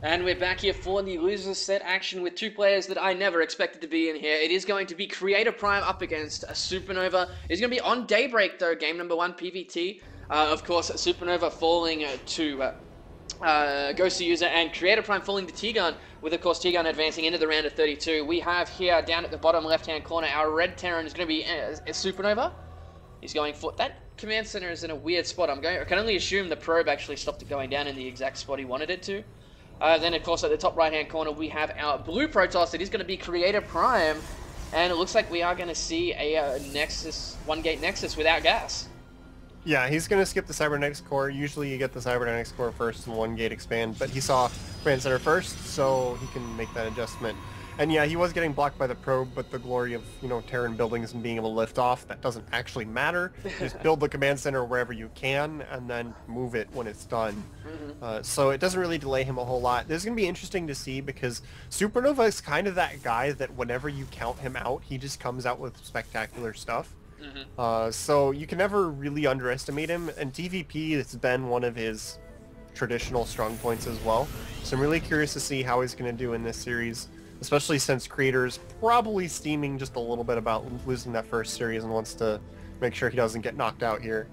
And we're back here for the losers set action with two players that I never expected to be in here. It is going to be CreatorPrime up against a Supernova. It's going to be on Daybreak though, game number 1 PVT. Of course, Supernova falling to Ghost User and CreatorPrime falling to T-Gun, with of course T-Gun advancing into the round of 32. We have here down at the bottom left-hand corner, our red Terran is going to be Supernova. He's going for that command center is in a weird spot. I can only assume the probe actually stopped it going down in the exact spot he wanted it to. Then, of course, at the top right-hand corner, we have our blue Protoss. It is going to be CreatorPrime, and it looks like we are going to see a Nexus, one-gate Nexus without gas. Yeah, he's going to skip the Cybernetics core. Usually you get the Cybernetics core first and one-gate expand, but he saw Command Center first, so he can make that adjustment. And yeah, he was getting blocked by the probe, but the glory of, you know, Terran buildings and being able to lift off, that doesn't actually matter. Just build the command center wherever you can, and then move it when it's done. So it doesn't really delay him a whole lot. This is going to be interesting to see, because Supernova is kind of that guy that whenever you count him out, he just comes out with spectacular stuff. So you can never really underestimate him, and TVP has been one of his traditional strong points as well. So I'm really curious to see how he's going to do in this series. Especially since Creator's probably steaming just a little bit about losing that first series and wants to make sure he doesn't get knocked out here.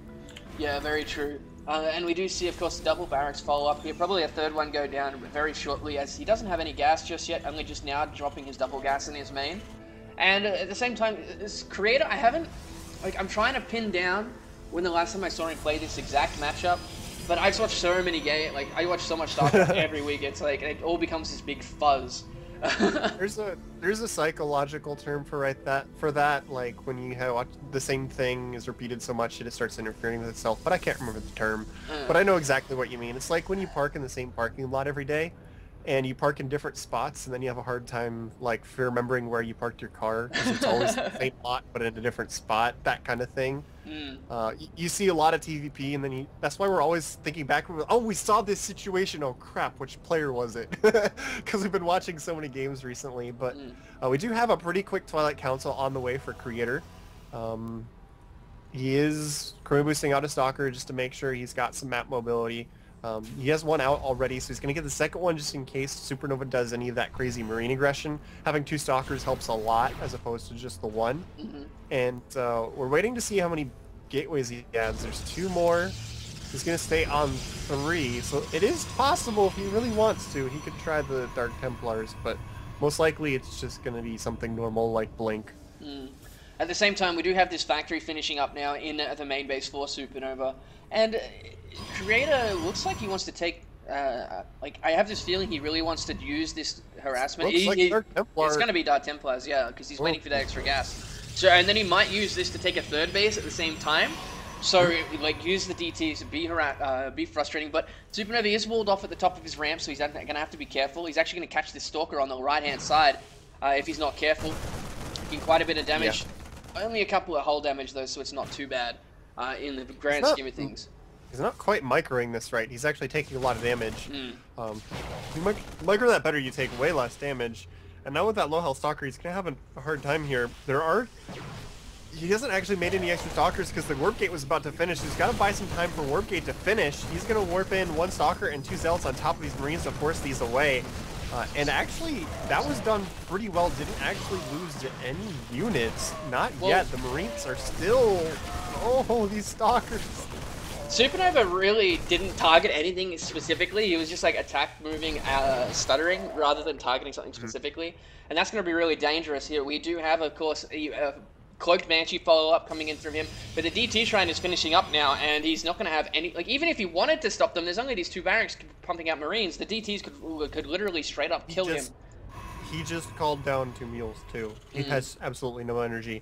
Yeah, very true. And we do see, of course, the double barracks follow up here. Probably a third one go down very shortly, as he doesn't have any gas just yet, only just now dropping his double gas in his main. And at the same time, this Creator, I'm trying to pin down when the last time I saw him play this exact matchup. But I just watch so many games, I watch so much StarCraft every week, it's like, it all becomes this big fuzz. there's a psychological term for that, like when you have the same thing is repeated so much that it starts interfering with itself, but I can't remember the term. But I know exactly what you mean. It's like when you park in the same parking lot every day, and you park in different spots, and then you have a hard time like remembering where you parked your car, because it's always the same lot but in a different spot, that kind of thing. You see a lot of TVP, and then that's why we're always thinking back, oh, we saw this situation, oh crap, which player was it? Because we've been watching so many games recently. But we do have a pretty quick Twilight Council on the way for Creator. He is chroma boosting out a Stalker just to make sure he's got some map mobility. He has one out already, so he's going to get the second one just in case Supernova does any of that crazy Marine aggression. Having two Stalkers helps a lot as opposed to just the one. And we're waiting to see how many gateways he adds. There's two more. He's going to stay on 3, so it is possible if he really wants to, he could try the Dark Templars, but most likely it's just going to be something normal like Blink. At the same time, we do have this factory finishing up now in the main base for Supernova, and Creator looks like he wants to take, I have this feeling he really wants to use this harassment. Looks like Dark Templar. It's going to be Dark Templars, yeah, because he's waiting for that extra gas. So, and then he might use this to take a third base at the same time. So, like, use the DTs to be frustrating. But Supernova is walled off at the top of his ramp, so he's going to have to be careful. He's actually going to catch this Stalker on the right-hand side if he's not careful. Taking quite a bit of damage. Yeah. Only a couple of hull damage, though, so it's not too bad in the grand scheme of things. He's not quite microing this right. He's actually taking a lot of damage. You micro that better, you take way less damage. And now with that low health Stalker, he's going to have a hard time here. He hasn't actually made any extra Stalkers because the Warp Gate was about to finish. He's got to buy some time for Warp Gate to finish. He's going to warp in one Stalker and two Zealots on top of these Marines to force these away. And actually, that was done pretty well. Didn't actually lose any units. Not yet. The Marines are still... Oh, these Stalkers. Supernova really didn't target anything specifically. He was just like attack moving, stuttering, rather than targeting something specifically. And that's going to be really dangerous here. We do have, of course, a Cloaked Banshee follow-up coming in from him. But the DT Shrine is finishing up now, and he's not going to have any... Like, even if he wanted to stop them, there's only these two barracks pumping out Marines. The DTs could literally straight up kill him. He just called down 2 mules, too. He has absolutely no energy.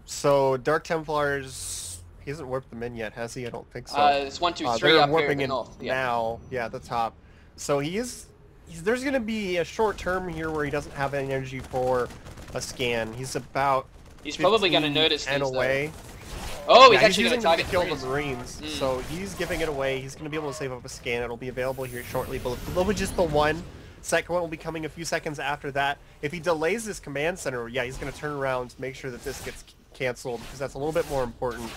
So, Dark Templars... He hasn't warped them in yet, has he? I don't think so. It's 1, 2, 3 up here in the north. Now, at the top. So there's going to be a short term here where he doesn't have any energy for a scan. He's about... He's probably going to notice these, away. Oh, he's actually going to target kill the Marines. So he's giving it away. He's going to be able to save up a scan. It'll be available here shortly, but it'll be just the one. Second one will be coming a few seconds after that. If he delays this command center, he's going to turn around to make sure that this gets canceled, because that's a little bit more important.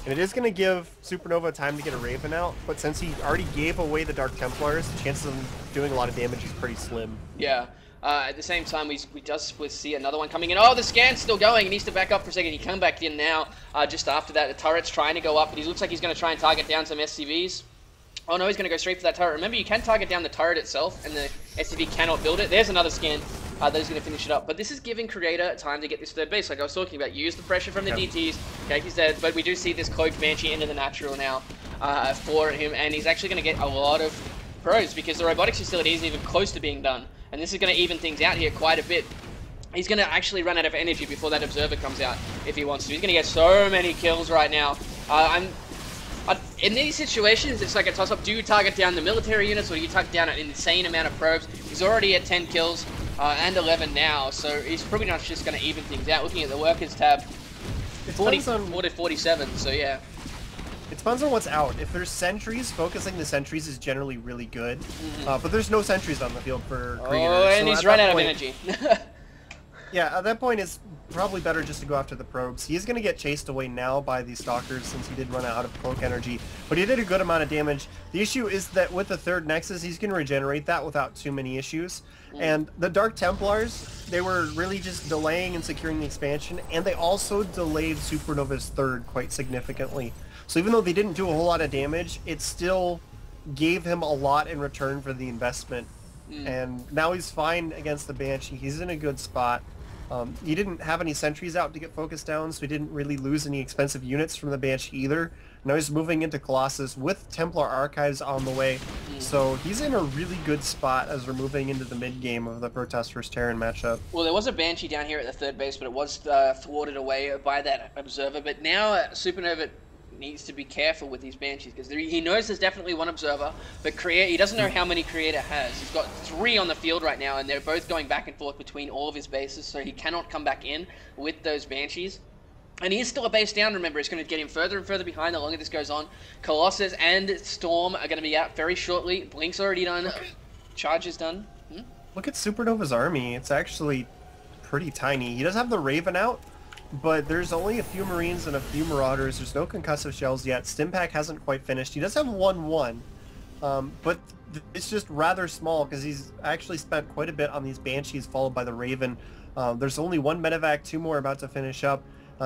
And it is going to give Supernova time to get a Raven out, but since he already gave away the Dark Templars, the chances of him doing a lot of damage is pretty slim. Yeah. At the same time, we just see another one coming in. Oh, the scan's still going. He needs to back up for a second. He come back in now. Just after that, the turret's trying to go up, but he looks like he's going to try and target down some SCVs. Oh no, he's going to go straight for that turret. Remember, you can target down the turret itself, and the SCV cannot build it. There's another scan that is going to finish it up. But this is giving Creator time to get this third base, like I was talking about. Use the pressure from the DTs. Okay, he's dead, but we do see this cloaked Banshee into the natural now for him, and he's actually going to get a lot of pros because the robotics facility isn't even close to being done. And this is going to even things out here quite a bit. He's going to actually run out of energy before that Observer comes out, if he wants to. He's going to get so many kills right now. In these situations, it's like a toss-up. Do you target down the military units, or do you target down an insane amount of probes? He's already at 10 kills and 11 now, so he's probably not just going to even things out. Looking at the Workers tab, 44 to 47, so yeah. It depends on what's out. If there's sentries, focusing the sentries is generally really good. But there's no sentries on the field for Creator. Oh, and he's run out of energy. Yeah, at that point, it's probably better just to go after the probes. He is going to get chased away now by these stalkers since he did run out of cloak energy. But he did a good amount of damage. The issue is that with the third Nexus, he's going to regenerate that without too many issues. And the Dark Templars, they were really just delaying and securing the expansion, and they also delayed Supernova's third quite significantly. So even though they didn't do a whole lot of damage, it still gave him a lot in return for the investment. And now he's fine against the Banshee. He's in a good spot. He didn't have any sentries out to get focused down, so he didn't really lose any expensive units from the Banshee either. Now he's moving into Colossus with Templar Archives on the way, so he's in a really good spot as we're moving into the mid-game of the Protest vs. Terran matchup. Well, there was a Banshee down here at the third base, but it was thwarted away by that Observer. But now Supernova needs to be careful with these Banshees, because he knows there's definitely one Observer, but he doesn't know how many Creator has. He's got 3 on the field right now, and they're both going back and forth between all of his bases, so he cannot come back in with those Banshees. And he is still a base down, remember. It's going to get him further and further behind the longer this goes on. Colossus and Storm are going to be out very shortly. Blink's already done. Charge is done. Look at Supernova's army. It's actually pretty tiny. He does have the Raven out, but there's only a few Marines and a few Marauders. There's no concussive shells yet. Stimpack hasn't quite finished. He does have 1-1, but it's just rather small because he's actually spent quite a bit on these Banshees followed by the Raven. There's only 1 medevac, 2 more about to finish up.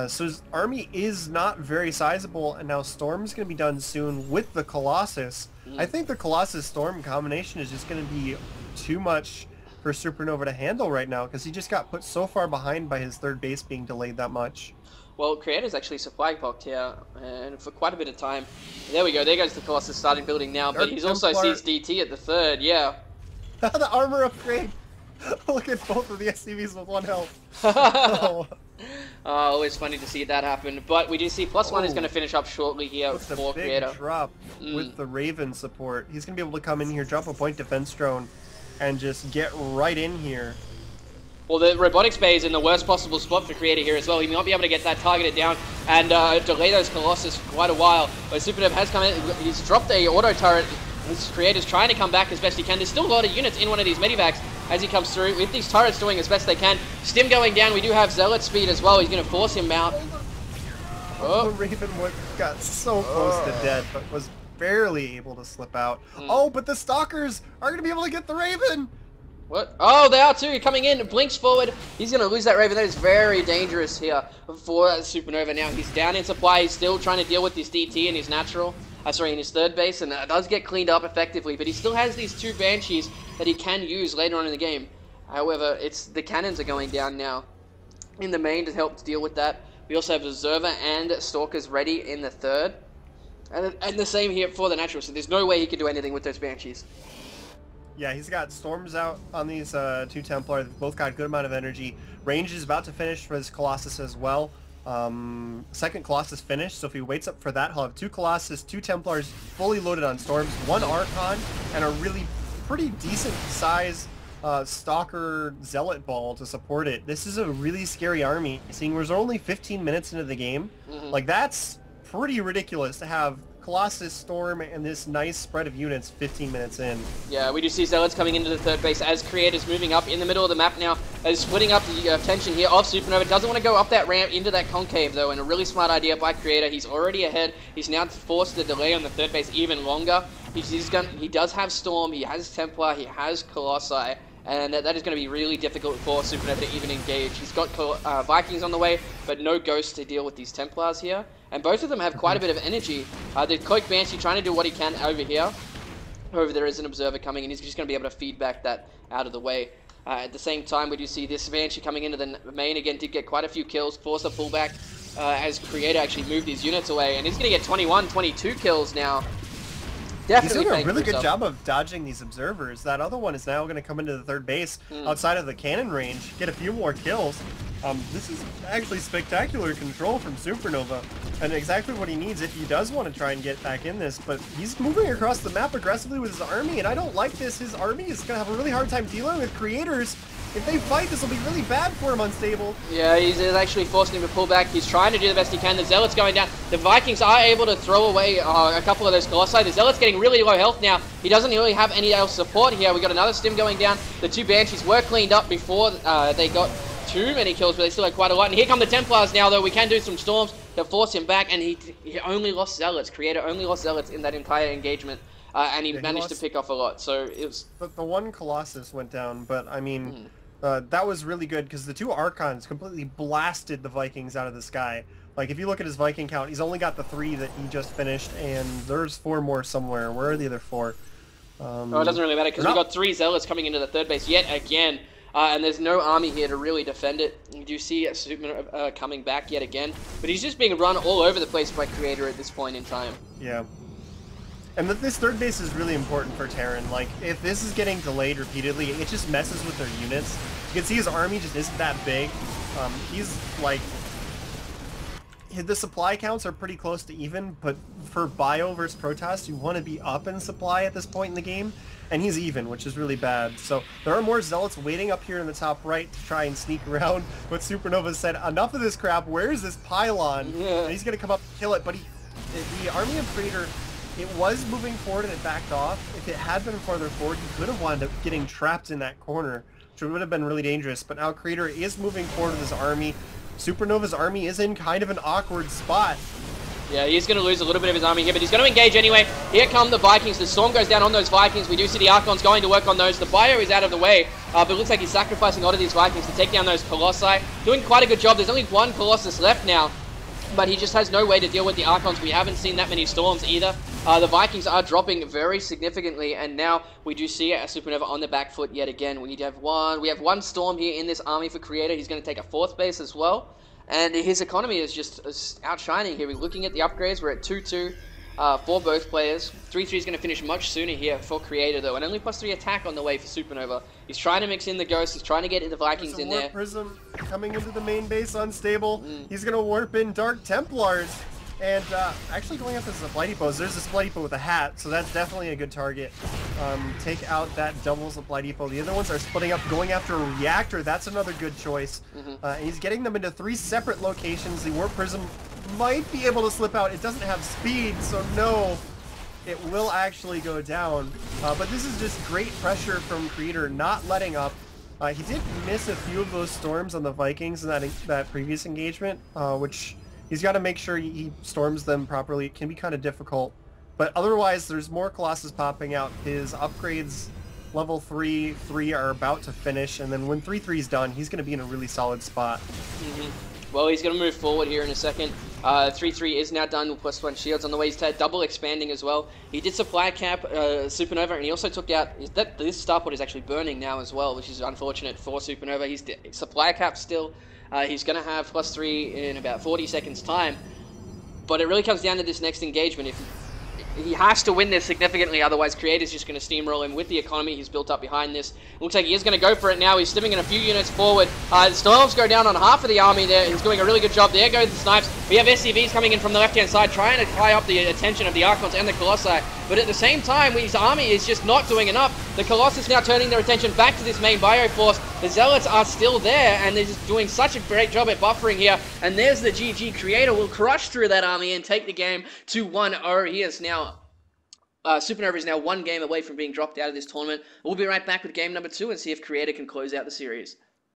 So his army is not very sizable, and now Storm's going to be done soon with the Colossus. I think the Colossus-Storm combination is just going to be too much for Supernova to handle right now, because he just got put so far behind by his third base being delayed that much. Well, Creator's actually supply pocked here, and for quite a bit of time. There we go, there goes the Colossus starting building now, but he's also sees DT at the third, yeah. The armor upgrade! Look at both of the SCVs with 1 health. Always funny to see that happen, but we do see +1 is going to finish up shortly here for Creator. Big drop with the Raven support. He's going to be able to come in here, drop a point defense drone, and just get right in here. Well, the robotics bay is in the worst possible spot for Creator here as well. He may not be able to get that targeted down and delay those Colossus for quite a while. But Supernova has come in. He's dropped a auto turret. His Creator's trying to come back as best he can. There's still a lot of units in one of these medivacs as he comes through, with these turrets doing as best they can. Stim going down. We do have Zealot speed as well. He's going to force him out. The Raven got so close to death, but was barely able to slip out. Oh, but the Stalkers are going to be able to get the Raven! What? Oh, they are too, coming in, blinks forward. He's going to lose that Raven. That is very dangerous here for Supernova now. He's down in supply. He's still trying to deal with this DT in his natural, in his third base, and that does get cleaned up effectively, but he still has these 2 Banshees that he can use later on in the game. However, the cannons are going down now in the main to help deal with that. We also have Observer and Stalkers ready in the third. And the same here for the natural, so there's no way he could do anything with those Banshees. Yeah, he's got Storms out on these 2 Templar. They've both got a good amount of energy. Range is about to finish for his Colossus as well. Second Colossus finished, so if he waits up for that, he'll have 2 Colossus, 2 Templars fully loaded on Storms, 1 Archon, and a really pretty decent size Stalker Zealot ball to support it. This is a really scary army, seeing we're only 15 minutes into the game. Like, that's pretty ridiculous to have Colossus, Storm, and this nice spread of units 15 minutes in. Yeah, we do see Zealots coming into the third base as Creator's moving up in the middle of the map now, is splitting up the attention here of Supernova. Doesn't want to go up that ramp into that concave though, and a really smart idea by Creator. He's already ahead. He's now forced the delay on the third base even longer. He does have Storm, he has Templar, he has Colossi, and that is going to be really difficult for Supernova to even engage. He's got Vikings on the way, but no Ghosts to deal with these Templars here. And both of them have quite a bit of energy. The Cloak Banshee trying to do what he can over here. Over there is an Observer coming, and he's just going to be able to feed back that out of the way. At the same time, we do see this Banshee coming into the main again, did get quite a few kills, force a pullback as Creator actually moved his units away. And he's going to get 21, 22 kills now. He's doing a really good job of dodging these Observers. That other one is now going to come into the third base outside of the cannon range, get a few more kills. This is actually spectacular control from Supernova, and exactly what he needs if he does want to try and get back in this, but he's moving across the map aggressively with his army, and I don't like this. His army is going to have a really hard time dealing with Creators. If they fight, this will be really bad for him unstable. Yeah, he's actually forcing him to pull back. He's trying to do the best he can. The Zealots going down. The Vikings are able to throw away a couple of those Colossi. The Zealots getting really low health now. He doesn't really have any else support here. We got another Stim going down. The two Banshees were cleaned up before they got too many kills, but they still had quite a lot. And here come the Templars now, though. We can do some Storms to force him back, and he only lost Zealots. Creator only lost Zealots in that entire engagement, and he managed to pick off a lot. So it was... The one Colossus went down, but I mean... that was really good because the two Archons completely blasted the Vikings out of the sky. Like, if you look at his Viking count, he's only got the 3 that he just finished, and there's 4 more somewhere. Where are the other 4? Oh, it doesn't really matter because we've got 3 Zealots coming into the third base yet again. And there's no army here to really defend it. You do see Superman coming back yet again, but he's just being run all over the place by Creator at this point in time. Yeah. And this third base is really important for Terran. Like, if this is getting delayed repeatedly, it just messes with their units. You can see his army just isn't that big. He's, like... The supply counts are pretty close to even, but for Bio versus Protoss, you want to be up in supply at this point in the game, and he's even, which is really bad. So there are more Zealots waiting up here in the top right to try and sneak around. But Supernova said, enough of this crap, where's this pylon? Yeah. And he's going to come up and kill it, but the Army of Creator... It was moving forward and it backed off. If it had been farther forward, he could have wound up getting trapped in that corner, which would have been really dangerous. But now Creator is moving forward with his army. Supernova's army is in kind of an awkward spot. Yeah, he's going to lose a little bit of his army here, but he's going to engage anyway. Here come the Vikings. The Storm goes down on those Vikings. We do see the Archons going to work on those. The Bio is out of the way, but it looks like he's sacrificing a lot of these Vikings to take down those Colossi. Doing quite a good job. There's only one Colossus left now, but he just has no way to deal with the Archons. We haven't seen that many Storms either. The Vikings are dropping very significantly, and now we do see a Supernova on the back foot yet again. We have one Storm here in this army for Creator. He's going to take a 4th base as well, and his economy is just outshining here. We're looking at the upgrades. We're at 2-2 for both players. 3-3 is going to finish much sooner here for Creator, though, and only +3 attack on the way for Supernova. He's trying to mix in the Ghosts. He's trying to get the Vikings in there. Prism coming into the main base unstable. He's going to warp in Dark Templars. And actually going after the Supply Depots, there's a Supply Depot with a hat, so that's definitely a good target. Take out that double Supply Depot. The other ones are splitting up, going after a Reactor. That's another good choice. And he's getting them into 3 separate locations. The Warp Prism might be able to slip out. It doesn't have speed, so no, it will actually go down. But this is just great pressure from Creator, not letting up. He did miss a few of those Storms on the Vikings in that previous engagement, which... He's got to make sure he storms them properly. It can be kind of difficult. But otherwise, there's more Colossus popping out. His upgrades, level 3 are about to finish. And then when 3-3 is done, he's going to be in a really solid spot. Well, he's going to move forward here in a second. 3-3 is now done with +1 shields on the way. He's double expanding as well. He did supply cap Supernova, and he also took out... This starport is actually burning now as well, which is unfortunate for Supernova. He's supply cap still. He's going to have +3 in about 40 seconds time. But it really comes down to this next engagement. If he has to win this significantly, otherwise Creator's just going to steamroll him with the economy he's built up behind this. Looks like he is going to go for it now. He's stimming in a few units forward. Storms go down on half of the army there. He's doing a really good job. There goes the snipes. We have SCVs coming in from the left-hand side, trying to tie up the attention of the Archons and the Colossi. But at the same time, his army is just not doing enough. The Colossus now turning their attention back to this main Bio force. The Zealots are still there, and they're just doing such a great job at buffering here. And there's the GG. Creator will crush through that army and take the game to 1-0. He is now... Supernova is now 1 game away from being dropped out of this tournament. We'll be right back with game number 2 and see if Creator can close out the series.